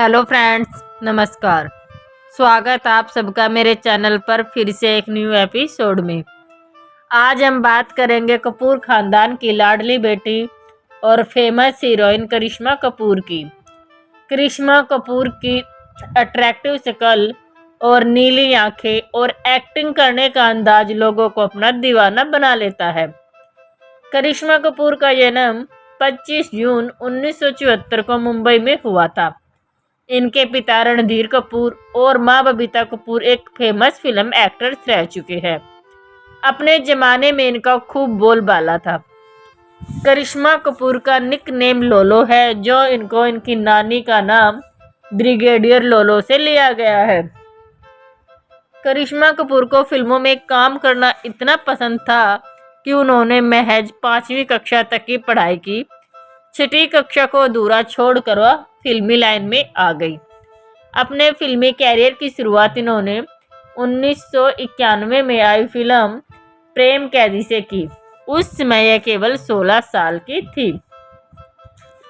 Hello friends, नमस्कार। स्वागत आप सबका मेरे चैनल पर फिर से एक न्यू एपिसोड में। आज हम बात करेंगे कपूर खानदान की लाडली बेटी और फेमस हीरोइन करिश्मा कपूर की। करिश्मा कपूर की अट्रैक्टिव शक्ल और नीली आंखें और एक्टिंग करने का अंदाज लोगों को अपना दीवाना बना लेता है। करिश्मा कपूर का जन्म 25 जून 1974 को मुंबई में हुआ था। इनके पिता रणधीर कपूर और मां बबीता कपूर एक फेमस फिल्म एक्टर्स रह चुके हैं। अपने जमाने में इनका खूब बोलबाला था। करिश्मा कपूर का निक नेम लोलो है, जो इनको इनकी नानी का नाम ब्रिगेडियर लोलो से लिया गया है। करिश्मा कपूर को फिल्मों में काम करना इतना पसंद था कि उन्होंने महज 5वीं कक्षा तक की पढ़ाई की। 6ठी कक्षा को अधूरा छोड़कर वह फिल्मी लाइन में आ गई। अपने फिल्मी कैरियर की शुरुआत इन्होंने 1991 में आई फिल्म प्रेम कैदी से की। उस समय यह केवल 16 साल की थी।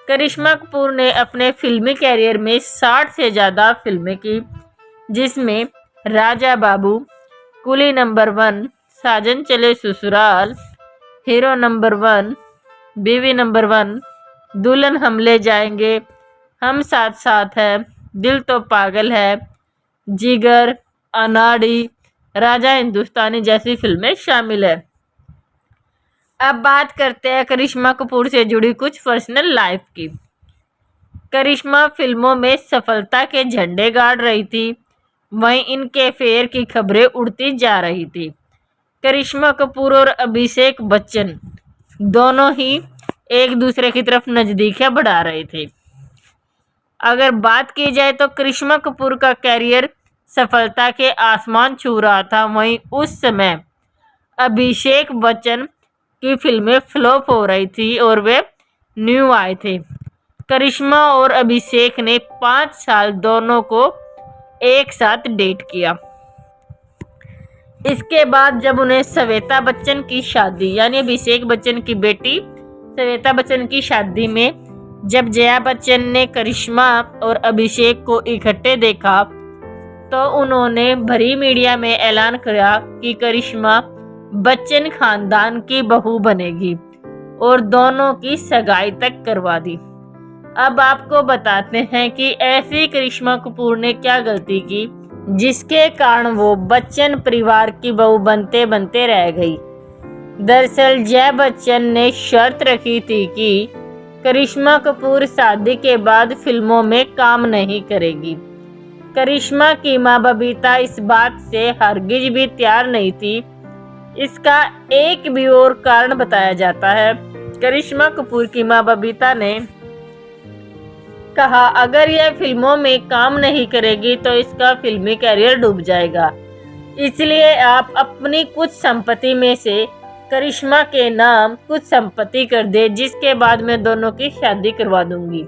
करिश्मा कपूर ने अपने फिल्मी कैरियर में 60 से ज़्यादा फिल्में की, जिसमें राजा बाबू, कुली नंबर 1, साजन चले ससुराल, हीरो नंबर 1, बीवी नंबर 1, दुल्हन हम ले जाएंगे, हम साथ साथ है, दिल तो पागल है, जिगर, अनाड़ी, राजा हिंदुस्तानी जैसी फिल्में शामिल है। अब बात करते हैं करिश्मा कपूर से जुड़ी कुछ पर्सनल लाइफ की। करिश्मा फिल्मों में सफलता के झंडे गाड़ रही थी, वहीं इनके अफेयर की खबरें उड़ती जा रही थी। करिश्मा कपूर और अभिषेक बच्चन दोनों ही एक दूसरे की तरफ नज़दीकियां बढ़ा रहे थे। अगर बात की जाए तो करिश्मा कपूर का कैरियर सफलता के आसमान छू रहा था, वहीं उस समय अभिषेक बच्चन की फिल्में फ्लॉप हो रही थी और वे न्यू आए थे। करिश्मा और अभिषेक ने 5 साल दोनों को एक साथ डेट किया। इसके बाद जब उन्हें श्वेता बच्चन की शादी, यानी अभिषेक बच्चन की बेटी श्वेता बच्चन की शादी में जब जया बच्चन ने करिश्मा और अभिषेक को इकट्ठे देखा, तो उन्होंने भरी मीडिया में ऐलान किया कि करिश्मा बच्चन खानदान की बहू बनेगी और दोनों की सगाई तक करवा दी। अब आपको बताते हैं कि ऐसी करिश्मा कपूर ने क्या गलती की जिसके कारण वो बच्चन परिवार की बहू बनते बनते रह गई। दरअसल जया बच्चन ने शर्त रखी थी कि करिश्मा कपूर शादी के बाद फिल्मों में काम नहीं करेगी। करिश्मा की मां बबीता इस बात से हरगिज भी तैयार नहीं थी। इसका एक भी और कारण बताया जाता है। करिश्मा कपूर की मां बबीता ने कहा, अगर यह फिल्मों में काम नहीं करेगी तो इसका फिल्मी कैरियर डूब जाएगा, इसलिए आप अपनी कुछ संपत्ति में से करिश्मा के नाम कुछ संपत्ति कर दे, जिसके बाद मैं दोनों की शादी करवा दूंगी।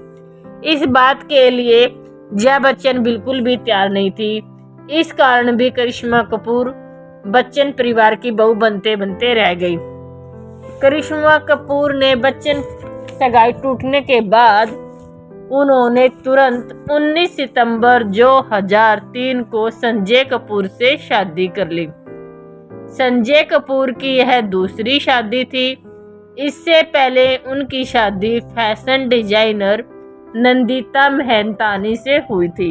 इस बात के लिए जया बच्चन बिल्कुल भी तैयार नहीं थी। इस कारण भी करिश्मा कपूर बच्चन परिवार की बहू बनते बनते रह गई। करिश्मा कपूर ने बच्चन सगाई टूटने के बाद उन्होंने तुरंत 19 सितंबर 2003 को संजय कपूर से शादी कर ली। संजय कपूर की यह दूसरी शादी थी। इससे पहले उनकी शादी फैशन डिजाइनर नंदिता मेहतानी से हुई थी।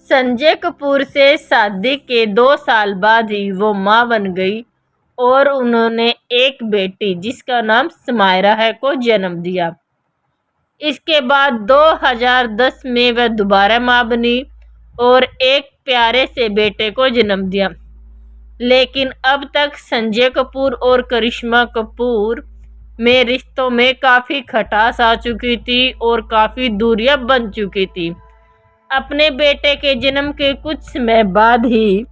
संजय कपूर से शादी के 2 साल बाद ही वो मां बन गई और उन्होंने एक बेटी जिसका नाम समायरा है को जन्म दिया। इसके बाद 2010 में वह दोबारा मां बनी और एक प्यारे से बेटे को जन्म दिया। लेकिन अब तक संजय कपूर और करिश्मा कपूर में रिश्तों में काफ़ी खटास आ चुकी थी और काफ़ी दूरियां बन चुकी थी। अपने बेटे के जन्म के कुछ समय बाद ही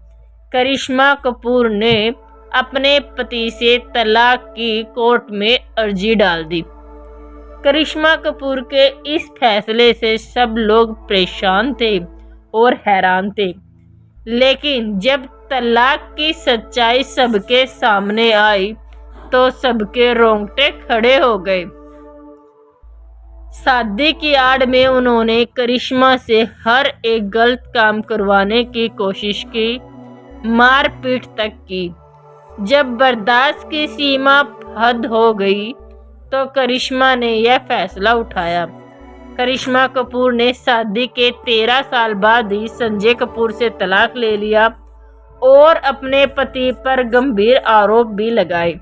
करिश्मा कपूर ने अपने पति से तलाक की कोर्ट में अर्जी डाल दी। करिश्मा कपूर के इस फैसले से सब लोग परेशान थे और हैरान थे, लेकिन जब तलाक की सच्चाई सबके सामने आई तो सबके रोंगटे खड़े हो गए। शादी की आड़ में उन्होंने करिश्मा से हर एक गलत काम करवाने की कोशिश की, मारपीट तक की। जब बर्दाश्त की सीमा हद हो गई तो करिश्मा ने यह फैसला उठाया। करिश्मा कपूर ने शादी के 13 साल बाद ही संजय कपूर से तलाक ले लिया और अपने पति पर गंभीर आरोप भी लगाए।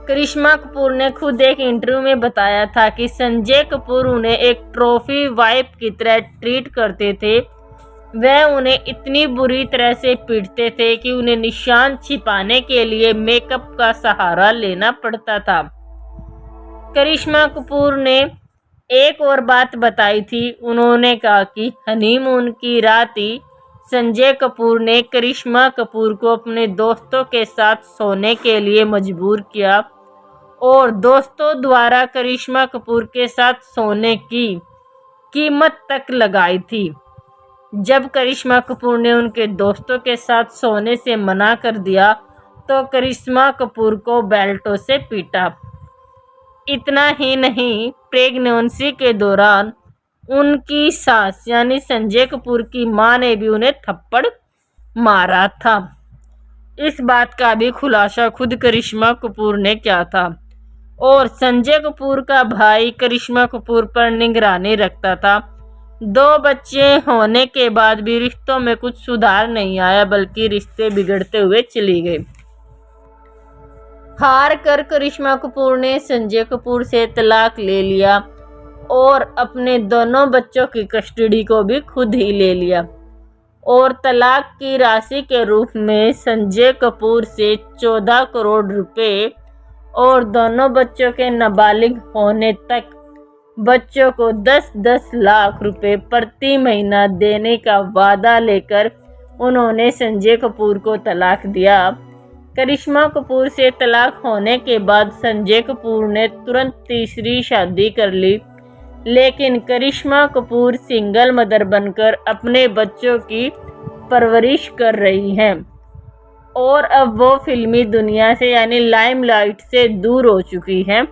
करिश्मा कपूर ने खुद एक इंटरव्यू में बताया था कि संजय कपूर उन्हें एक ट्रॉफी वाइफ की तरह ट्रीट करते थे। वह उन्हें इतनी बुरी तरह से पीटते थे कि उन्हें निशान छिपाने के लिए मेकअप का सहारा लेना पड़ता था। करिश्मा कपूर ने एक और बात बताई थी। उन्होंने कहा कि हनीमून की रात ही संजय कपूर ने करिश्मा कपूर को अपने दोस्तों के साथ सोने के लिए मजबूर किया और दोस्तों द्वारा करिश्मा कपूर के साथ सोने की कीमत तक लगाई थी। जब करिश्मा कपूर ने उनके दोस्तों के साथ सोने से मना कर दिया तो करिश्मा कपूर को बेल्टों से पीटा। इतना ही नहीं, प्रेगनेंसी के दौरान उनकी सास यानी संजय कपूर की मां ने भी उन्हें थप्पड़ मारा था। इस बात का भी खुलासा खुद करिश्मा कपूर ने किया था। और संजय कपूर का भाई करिश्मा कपूर पर निगरानी रखता था। 2 बच्चे होने के बाद भी रिश्तों में कुछ सुधार नहीं आया, बल्कि रिश्ते बिगड़ते हुए चली गए। हार कर करिश्मा कपूर ने संजय कपूर से तलाक ले लिया और अपने दोनों बच्चों की कस्टडी को भी खुद ही ले लिया और तलाक की राशि के रूप में संजय कपूर से 14 करोड़ रुपए और दोनों बच्चों के नाबालिग होने तक बच्चों को 10-10 लाख रुपए प्रति महीना देने का वादा लेकर उन्होंने संजय कपूर को तलाक दिया। करिश्मा कपूर से तलाक होने के बाद संजय कपूर ने तुरंत तीसरी शादी कर ली, लेकिन करिश्मा कपूर सिंगल मदर बनकर अपने बच्चों की परवरिश कर रही हैं और अब वो फिल्मी दुनिया से यानी लाइमलाइट से दूर हो चुकी हैं।